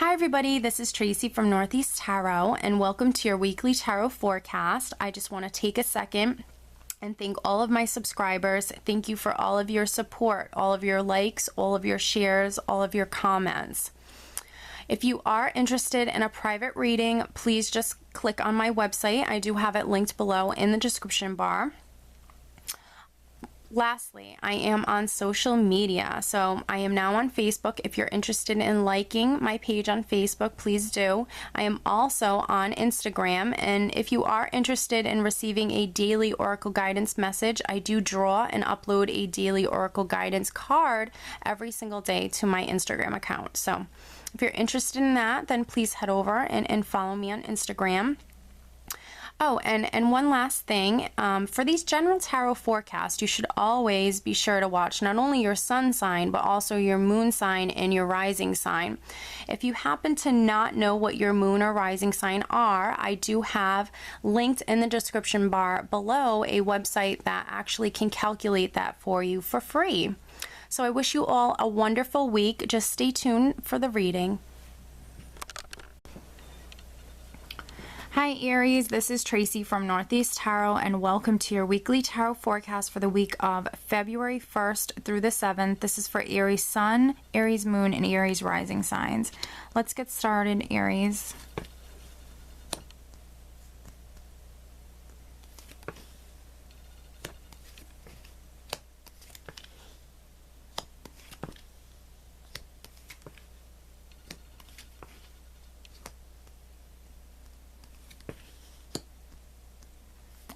Hi everybody, this is Tracy from Northeast Tarot and welcome to your weekly tarot forecast. I just want to take a second and thank all of my subscribers. Thank you for all of your support, all of your likes, all of your shares, all of your comments. If you are interested in a private reading, please just click on my website. I do have it linked below in the description bar. Lastly, I am on social media, so I am now on Facebook. If you're interested in liking my page on Facebook, please do. I am also on Instagram, and if you are interested in receiving a daily oracle guidance message, I do draw and upload a daily oracle guidance card every single day to my Instagram account. So if you're interested in that, then please head over and follow me on Instagram. Oh, and one last thing, for these general tarot forecasts, you should always be sure to watch not only your sun sign, but also your moon sign and your rising sign. If you happen to not know what your moon or rising sign are, I do have linked in the description bar below a website that actually can calculate that for you for free. So I wish you all a wonderful week. Just stay tuned for the reading. Hi Aries, this is Tracy from Northeast Tarot and welcome to your weekly tarot forecast for the week of February 1st through the 7th. This is for Aries Sun, Aries Moon, and Aries Rising signs. Let's get started, Aries.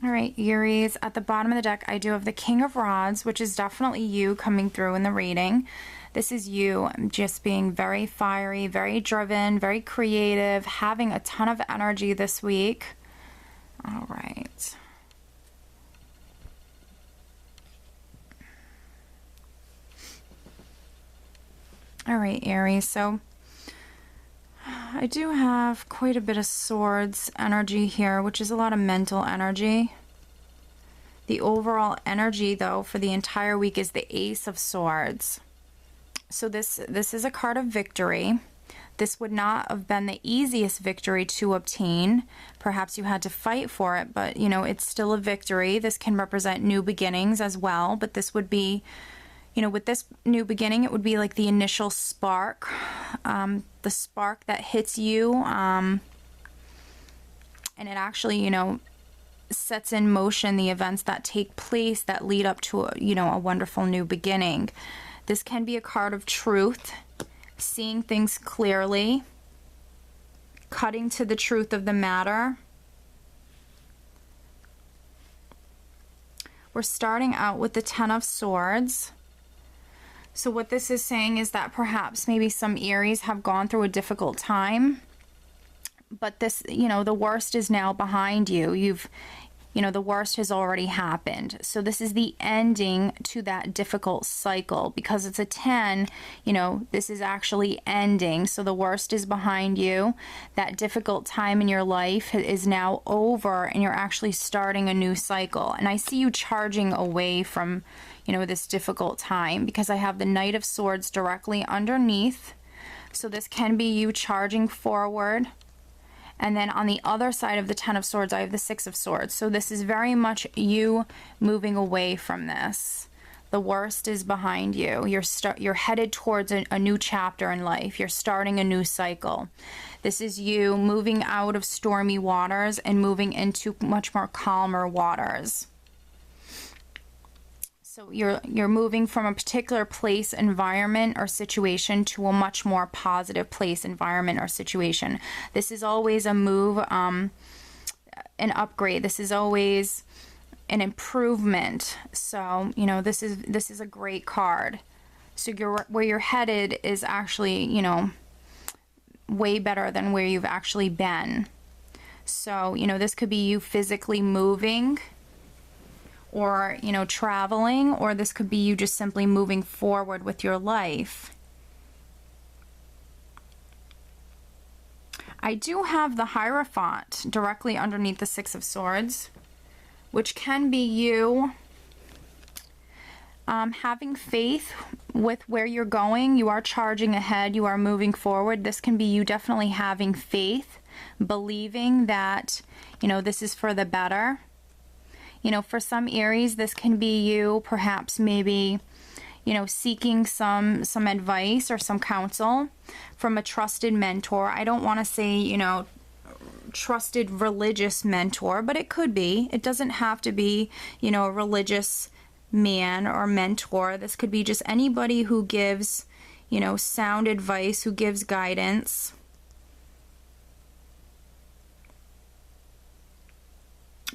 All right, Aries, at the bottom of the deck, I do have the King of Rods, which is definitely you coming through in the reading. This is you just being very fiery, very driven, very creative, having a ton of energy this week. All right. All right, Aries, so I do have quite a bit of swords energy here, which is a lot of mental energy. The overall energy, though, for the entire week is the Ace of Swords. So this is a card of victory. This would not have been the easiest victory to obtain. Perhaps you had to fight for it, but, you know, it's still a victory. This can represent new beginnings as well, but this would be, you know, with this new beginning, it would be like the initial spark, the spark that hits you, and it actually, you know, sets in motion the events that take place that lead up to, you know, a wonderful new beginning. This can be a card of truth, seeing things clearly, cutting to the truth of the matter. We're starting out with the Ten of Swords. So what this is saying is that perhaps maybe some Aries have gone through a difficult time, but this, you know, the worst is now behind you. You know, the worst has already happened. So this is the ending to that difficult cycle. Because it's a 10, you know, this is actually ending. So the worst is behind you. That difficult time in your life is now over and you're actually starting a new cycle. And I see you charging away from, you know, this difficult time because I have the Knight of Swords directly underneath. So this can be you charging forward. And then on the other side of the Ten of Swords, I have the Six of Swords. So this is very much you moving away from this. The worst is behind you. You're headed towards a new chapter in life. You're starting a new cycle. This is you moving out of stormy waters and moving into much more calmer waters. So you're moving from a particular place, environment, or situation to a much more positive place, environment, or situation. This is always a move, an upgrade. This is always an improvement. So, you know, this is a great card. So where you're headed is actually, you know, way better than where you've actually been. So, you know, this could be you physically moving, or, you know, traveling, or this could be you just simply moving forward with your life. I do have the Hierophant directly underneath the Six of Swords, which can be you having faith with where you're going. You are charging ahead. You are moving forward. This can be you definitely having faith, believing that, you know, this is for the better. You know, for some Aries, this can be you perhaps maybe, you know, seeking some advice or some counsel from a trusted mentor. I don't want to say, you know, trusted religious mentor, but it could be. It doesn't have to be, you know, a religious man or mentor. This could be just anybody who gives, you know, sound advice, who gives guidance.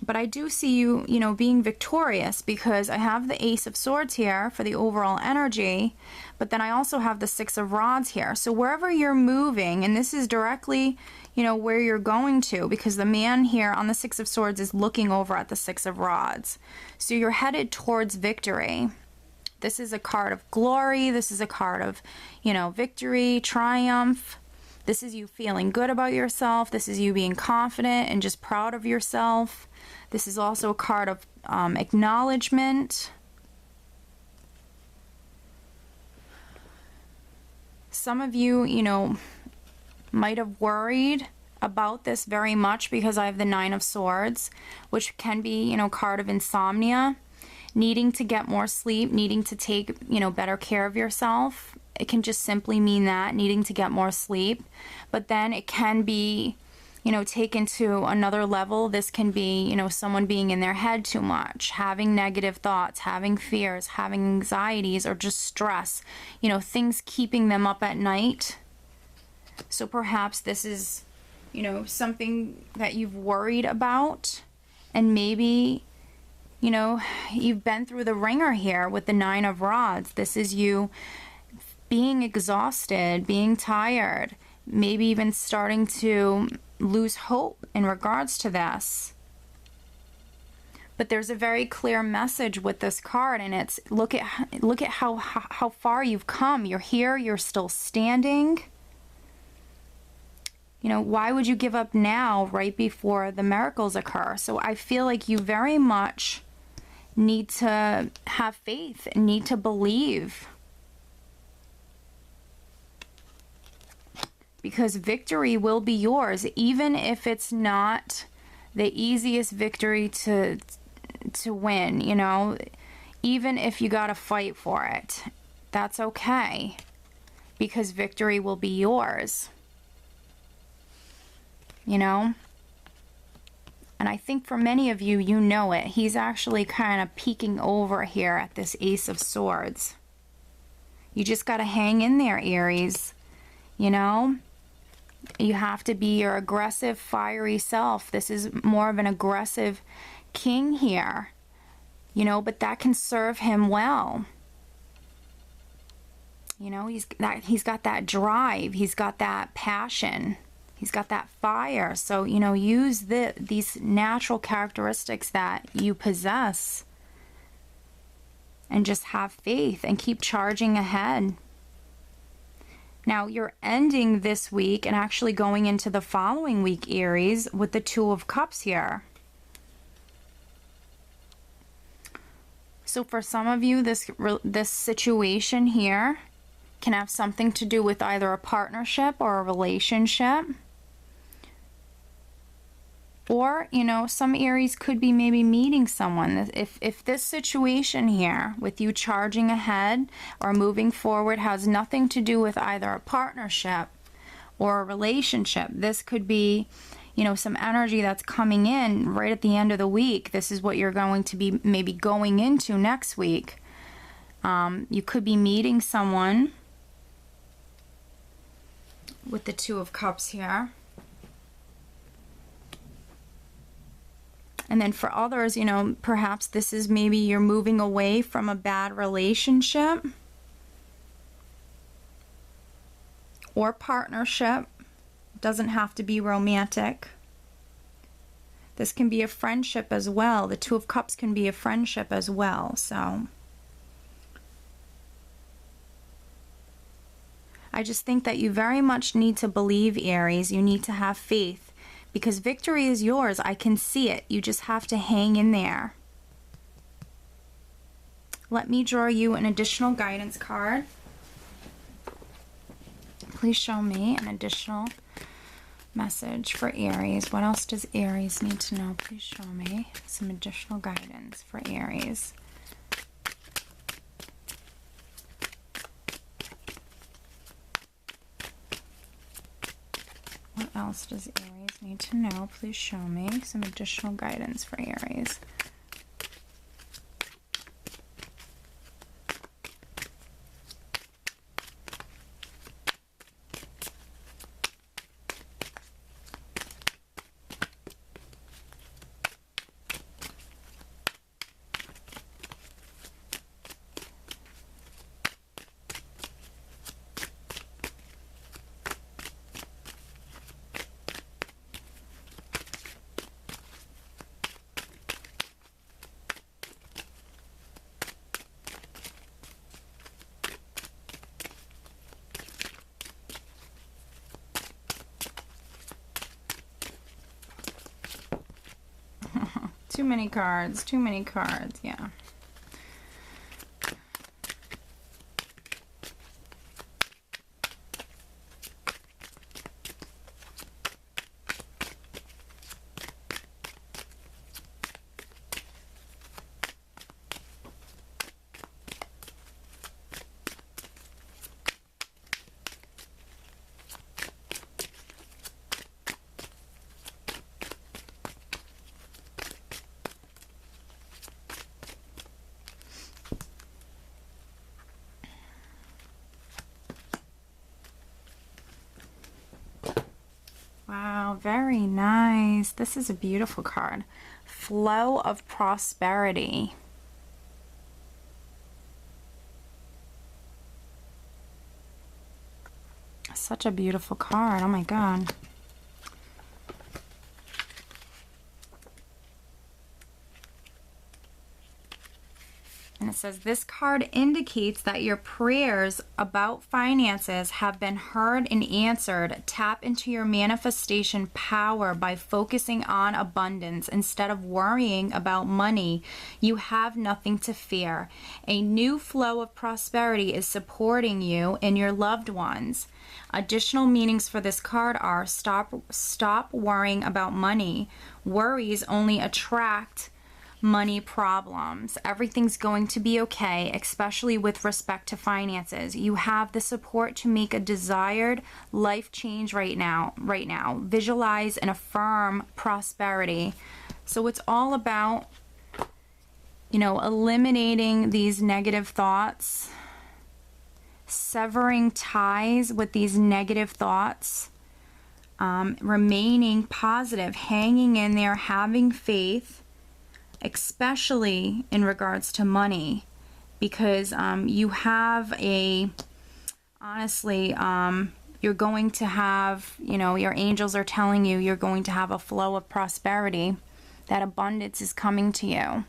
But I do see you, you know, being victorious, because I have the Ace of Swords here for the overall energy, but then I also have the Six of Rods here. So wherever you're moving, and this is directly, you know, where you're going to, because the man here on the Six of Swords is looking over at the Six of Rods. So you're headed towards victory. This is a card of glory. This is a card of, you know, victory, triumph. This is you feeling good about yourself. This is you being confident and just proud of yourself. This is also a card of acknowledgement. Some of you, you know, might have worried about this very much because I have the Nine of Swords, which can be, you know, card of insomnia, needing to get more sleep, needing to take, you know, better care of yourself. It can just simply mean that, needing to get more sleep. But then it can be, you know, taken to another level. This can be, you know, someone being in their head too much, having negative thoughts, having fears, having anxieties, or just stress, you know, things keeping them up at night. So perhaps this is, you know, something that you've worried about, and maybe, you know, you've been through the ringer here with the Nine of Rods. This is you being exhausted, being tired, maybe even starting to lose hope in regards to this. But there's a very clear message with this card, and it's look at how far you've come. You're here, you're still standing. You know, why would you give up now, right before the miracles occur? So I feel like you very much need to have faith and need to believe, because victory will be yours, even if it's not the easiest victory to win, you know, even if you got to fight for it. That's okay, because victory will be yours, you know. And I think for many of you, you know it. He's actually kind of peeking over here at this Ace of Swords. You just got to hang in there, Aries, you know. You have to be your aggressive, fiery self. This is more of an aggressive king here, you know, but that can serve him well. You know, he's got that drive, he's got that passion, he's got that fire. So, you know, use these natural characteristics that you possess and just have faith and keep charging ahead. Now, you're ending this week and actually going into the following week, Aries, with the Two of Cups here. So for some of you, this situation here can have something to do with either a partnership or a relationship. Or, you know, some Aries could be maybe meeting someone. If this situation here with you charging ahead or moving forward has nothing to do with either a partnership or a relationship, this could be, you know, some energy that's coming in right at the end of the week. This is what you're going to be maybe going into next week. You could be meeting someone with the Two of Cups here. And then for others, you know, perhaps this is maybe you're moving away from a bad relationship or partnership. Doesn't have to be romantic. This can be a friendship as well. The Two of Cups can be a friendship as well. So I just think that you very much need to believe, Aries. You need to have faith, because victory is yours. I can see it. You just have to hang in there. Let me draw you an additional guidance card. Please show me an additional message for Aries. What else does Aries need to know? Please show me some additional guidance for Aries. What else does Aries need to know? Please show me some additional guidance for Aries. Too many cards, yeah. Wow, very nice. This is a beautiful card. Flow of prosperity. Such a beautiful card. Oh my God. And it says, this card indicates that your prayers about finances have been heard and answered. Tap into your manifestation power by focusing on abundance instead of worrying about money. You have nothing to fear. A new flow of prosperity is supporting you and your loved ones. Additional meanings for this card are stop worrying about money. Worries only attract money problems. Everything's going to be okay, especially with respect to finances. You have the support to make a desired life change right now. Visualize and affirm prosperity. So it's all about, you know, eliminating these negative thoughts, severing ties with these negative thoughts, remaining positive, hanging in there, having faith, especially in regards to money, because you have honestly, you're going to have, you know, your angels are telling you you're going to have a flow of prosperity. That abundance is coming to you.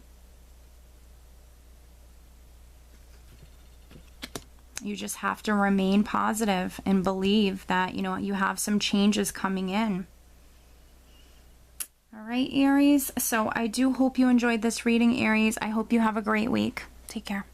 You just have to remain positive and believe that, you know, you have some changes coming in. All right, Aries. So I do hope you enjoyed this reading, Aries. I hope you have a great week. Take care.